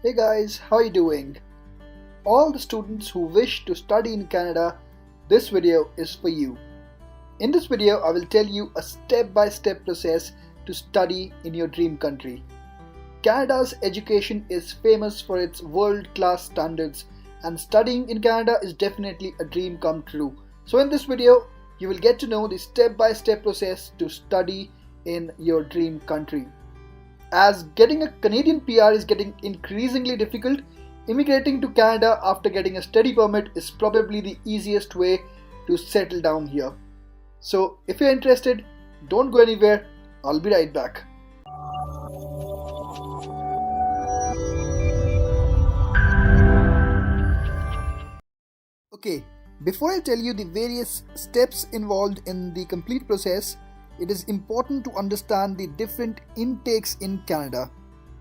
Hey guys, how are you doing? All the students who wish to study in Canada, this video is for you. In this video, I will tell you a step-by-step process to study in your dream country. Canada's education is famous for its world-class standards, and studying in Canada is definitely a dream come true. So in this video, you will get to know the step-by-step process to study in your dream country. As getting a Canadian PR is getting increasingly difficult, immigrating to Canada after getting a study permit is probably the easiest way to settle down here. So if you're interested, don't go anywhere, I'll be right back. Okay, before I tell you the various steps involved in the complete process, it is important to understand the different intakes in Canada.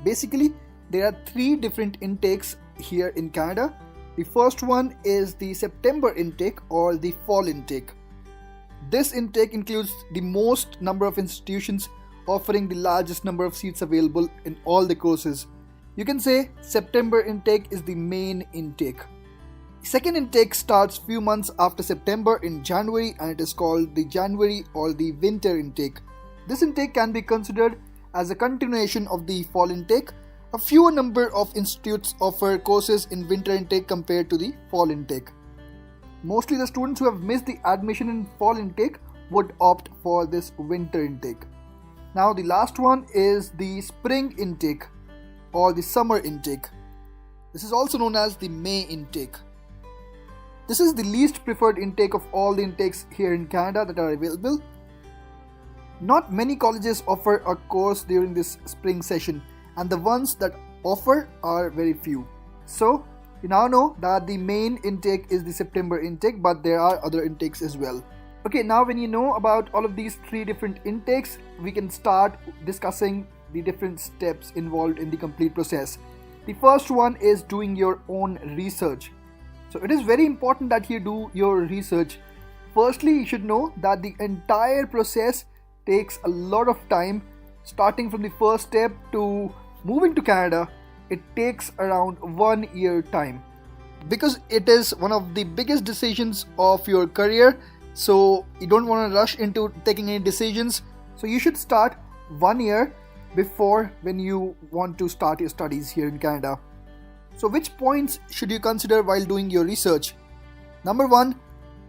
Basically, there are three different intakes here in Canada. The first one is the September intake or the fall intake. This intake includes the most number of institutions offering the largest number of seats available in all the courses. You can say September intake is the main intake. Second intake starts few months after September in January, and it is called the January or the winter intake. This intake can be considered as a continuation of the fall intake. A fewer number of institutes offer courses in winter intake compared to the fall intake. Mostly the students who have missed the admission in fall intake would opt for this winter intake. Now the last one is the spring intake or the summer intake. This is also known as the May intake. This is the least preferred intake of all the intakes here in Canada that are available. Not many colleges offer a course during this spring session, and the ones that offer are very few. So you now know that the main intake is the September intake, but there are other intakes as well. Okay, now when you know about all of these three different intakes, we can start discussing the different steps involved in the complete process. The first one is doing your own research. So it is very important that you do your research. Firstly, you should know that the entire process takes a lot of time. Starting from the first step to moving to Canada, it takes around 1 year time. Because it is one of the biggest decisions of your career, so you don't want to rush into taking any decisions. So you should start 1 year before when you want to start your studies here in Canada. So which points should you consider while doing your research? Number one,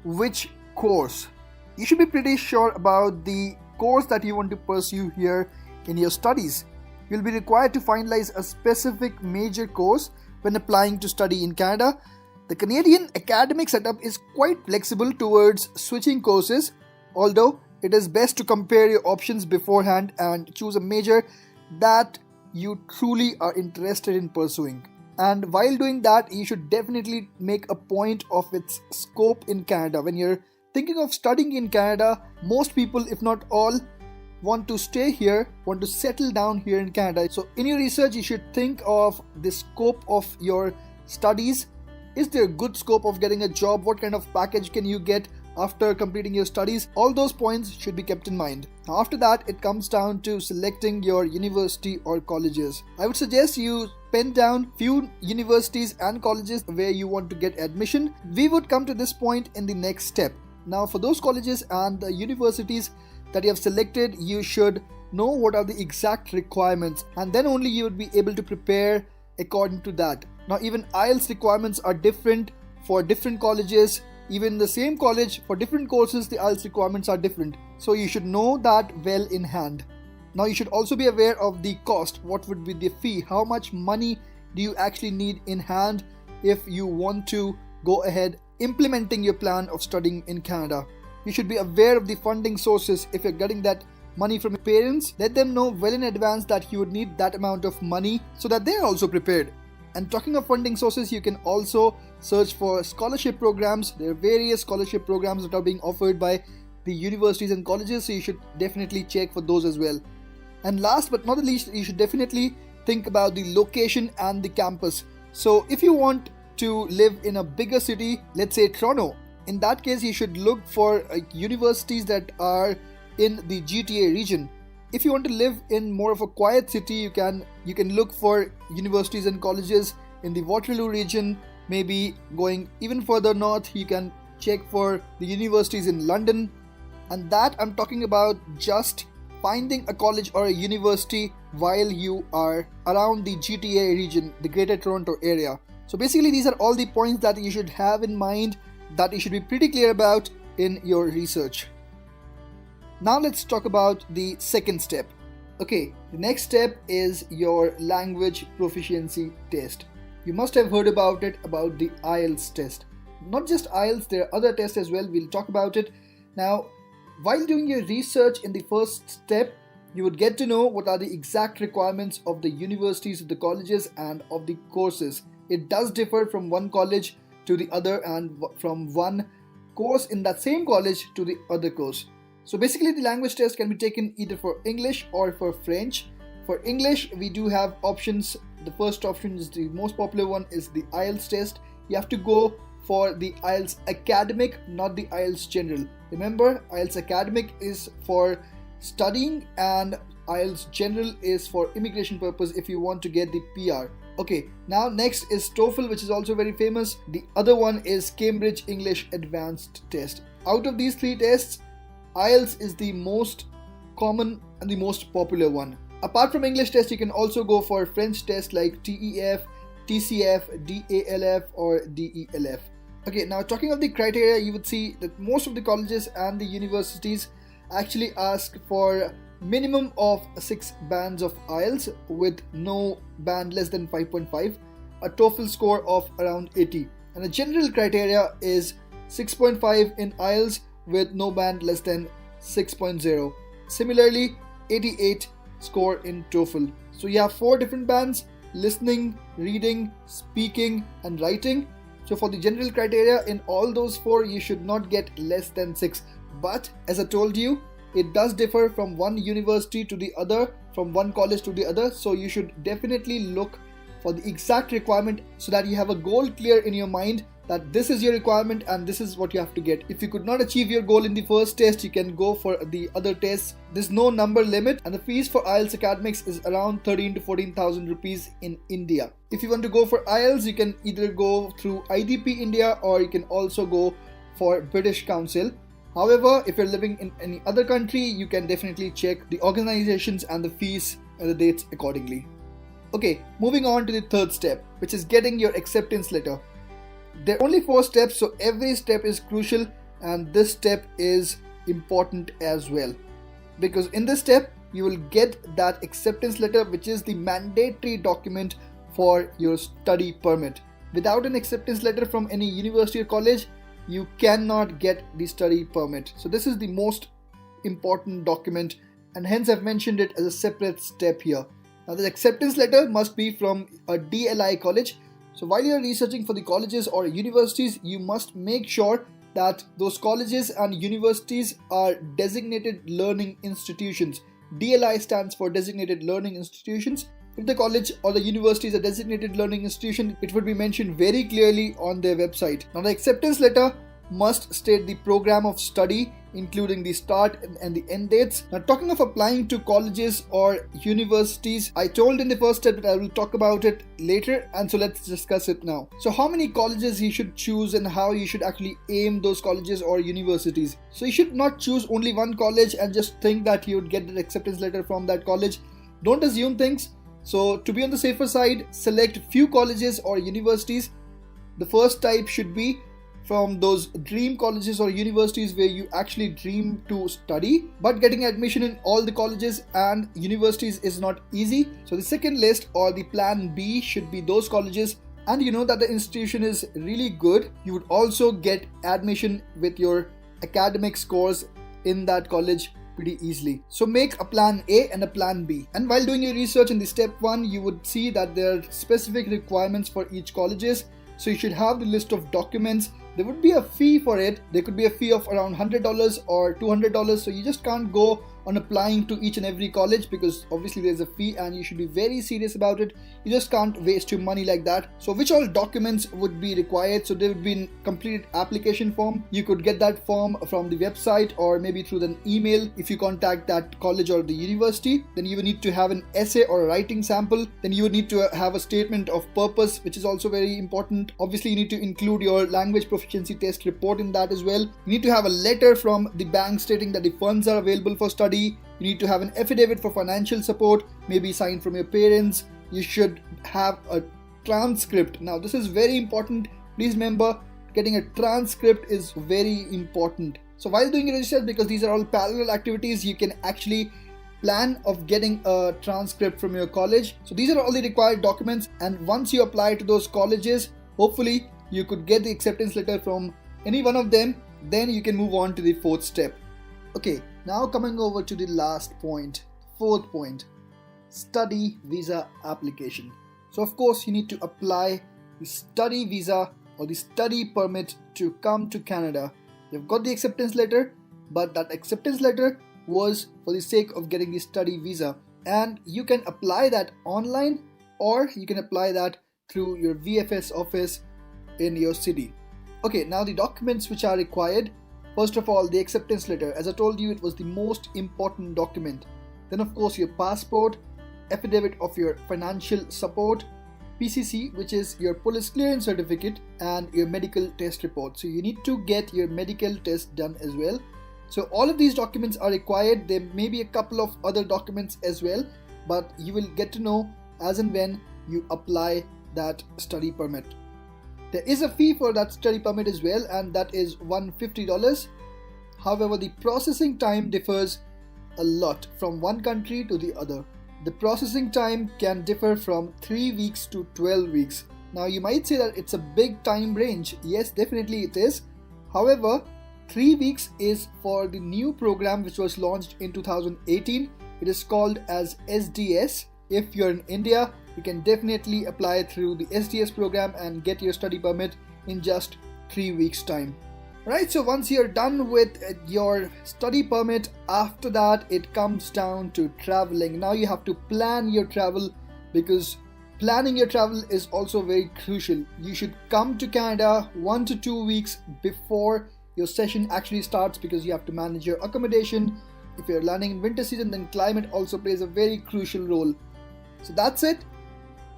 which course? You should be pretty sure about the course that you want to pursue here in your studies. You'll be required to finalize a specific major course when applying to study in Canada. The Canadian academic setup is quite flexible towards switching courses, although it is best to compare your options beforehand and choose a major that you truly are interested in pursuing. And while doing that, you should definitely make a point of its scope in Canada. When you're thinking of studying in Canada, most people, if not all, want to stay here, want to settle down here in Canada. So in your research, you should think of the scope of your studies. Is there a good scope of getting a job? What kind of package can you get after completing your studies? All those points should be kept in mind. After that, it comes down to selecting your university or colleges. I would suggest you pen down few universities and colleges where you want to get admission. We would come to this point in the next step. Now for those colleges and the universities that you have selected, you should know what are the exact requirements, and then only you would be able to prepare according to that. Now even IELTS requirements are different for different colleges. Even the same college, for different courses, the IELTS requirements are different. So you should know that well in hand. Now you should also be aware of the cost. What would be the fee? How much money do you actually need in hand if you want to go ahead implementing your plan of studying in Canada? You should be aware of the funding sources. If you're getting that money from your parents, let them know well in advance that you would need that amount of money so that they're also prepared. And talking of funding sources, you can also search for scholarship programs. There are various scholarship programs that are being offered by the universities and colleges, so you should definitely check for those as well. And last but not the least, you should definitely think about the location and the campus. So if you want to live in a bigger city, let's say Toronto, in that case you should look for universities that are in the GTA region. If you want to live in more of a quiet city, you can look for universities and colleges in the Waterloo region. Maybe going even further north, you can check for the universities in London. And that I'm talking about just finding a college or a university while you are around the GTA region, the Greater Toronto area. So basically these are all the points that you should have in mind, that you should be pretty clear about in your research. Now let's talk about the second step. Okay, the next step is your language proficiency test. You must have heard about it, about the IELTS test. Not just IELTS, there are other tests as well. We'll talk about it. Now, while doing your research in the first step, you would get to know what are the exact requirements of the universities, of the colleges, and of the courses. It does differ from one college to the other and from one course in that same college to the other course. So basically the language test can be taken either for English or for French. For English, we do have options. The first option is the most popular one, is the IELTS test. You have to go for the IELTS Academic, not the IELTS General. Remember, IELTS Academic is for studying and IELTS General is for immigration purpose if you want to get the PR. Okay, now next is TOEFL, which is also very famous. The other one is Cambridge English Advanced Test. Out of these three tests, IELTS is the most common and the most popular one. Apart from English test, you can also go for French test like TEF, TCF, DALF or DELF. Okay, now talking of the criteria, you would see that most of the colleges and the universities actually ask for minimum of 6 bands of IELTS with no band less than 5.5, a TOEFL score of around 80, and the general criteria is 6.5 in IELTS with no band less than 6.0. Similarly, 88 score in TOEFL. So you have 4 different bands: listening, reading, speaking and writing. So for the general criteria in all those 4, you should not get less than 6. But as I told you, it does differ from one university to the other, from one college to the other. So you should definitely look for the exact requirement so that you have a goal clear in your mind that this is your requirement and this is what you have to get. If you could not achieve your goal in the first test, you can go for the other tests. There's no number limit, and the fees for IELTS Academics is around 13 to 14,000 rupees in India. If you want to go for IELTS, you can either go through IDP India or you can also go for British Council. However, if you're living in any other country, you can definitely check the organizations and the fees and the dates accordingly. Okay, moving on to the third step, which is getting your acceptance letter. There are only 4 steps, so every step is crucial, and this step is important as well. Because in this step, you will get that acceptance letter, which is the mandatory document for your study permit. Without an acceptance letter from any university or college, you cannot get the study permit. So this is the most important document, and hence I've mentioned it as a separate step here. Now the acceptance letter must be from a DLI college. So while you're researching for the colleges or universities, you must make sure that those colleges and universities are designated learning institutions. DLI stands for Designated Learning Institutions. If the college or the university is a designated learning institution, it would be mentioned very clearly on their website. Now the acceptance letter must state the program of study, including the start and the end dates. Now talking of applying to colleges or universities, I told in the first step that I will talk about it later, and so let's discuss it now. So how many colleges you should choose and how you should actually aim those colleges or universities. So you should not choose only one college and just think that you would get the acceptance letter from that college. Don't assume things. So to be on the safer side, select few colleges or universities. The first type should be from those dream colleges or universities where you actually dream to study, but getting admission in all the colleges and universities is not easy. So the second list or the plan B should be those colleges, and you know that the institution is really good. You would also get admission with your academic scores in that college pretty easily. So make a plan A and a plan B. And while doing your research in the step 1, you would see that there are specific requirements for each colleges. So you should have the list of documents. There would be a fee for it. There could be a fee of around $100 or $200. So you just can't go on applying to each and every college, because obviously there's a fee and you should be very serious about it. You just can't waste your money like that. So which all documents would be required? So there would be a completed application form. You could get that form from the website or maybe through an email if you contact that college or the university. Then you would need to have an essay or a writing sample. Then you would need to have a statement of purpose, which is also very important. Obviously you need to include your language proficiency test report in that as well. You need to have a letter from the bank stating that the funds are available for study. You need to have an affidavit for financial support, maybe signed from your parents. You should have a transcript. Now this is very important. Please remember, getting a transcript is very important. So while doing your research, because these are all parallel activities, you can actually plan of getting a transcript from your college. So these are all the required documents, and once you apply to those colleges, hopefully you could get the acceptance letter from any one of them. Then you can move on to the fourth step. Okay, now coming over to the last point, fourth point, study visa application. So of course you need to apply the study visa or the study permit to come to Canada. You've got the acceptance letter, but that acceptance letter was for the sake of getting the study visa, and you can apply that online or you can apply that through your VFS office in your city. Okay, now the documents which are required. First of all, the acceptance letter. As I told you, it was the most important document. Then of course your passport, affidavit of your financial support, PCC, which is your police clearance certificate, and your medical test report. So you need to get your medical test done as well. So all of these documents are required. There may be a couple of other documents as well, but you will get to know as and when you apply that study permit. There is a fee for that study permit as well, and that is $150. However, the processing time differs a lot from one country to the other. The processing time can differ from 3 weeks to 12 weeks. Now you might say that it's a big time range. Yes, definitely it is. However, 3 weeks is for the new program which was launched in 2018. It is called as SDS. If you're in India, you can definitely apply through the SDS program and get your study permit in just 3 weeks time. Right, so once you're done with your study permit, after that it comes down to traveling. Now you have to plan your travel, because planning your travel is also very crucial. You should come to Canada 1 to 2 weeks before your session actually starts, because you have to manage your accommodation. If you're landing in winter season, then climate also plays a very crucial role. So that's it.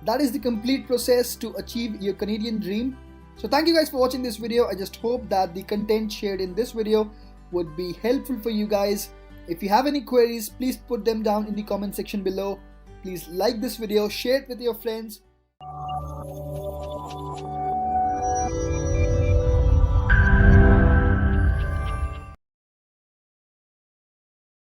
That is the complete process to achieve your Canadian dream. So thank you guys for watching this video. I just hope that the content shared in this video would be helpful for you guys. If you have any queries, please put them down in the comment section below. Please like this video, share it with your friends.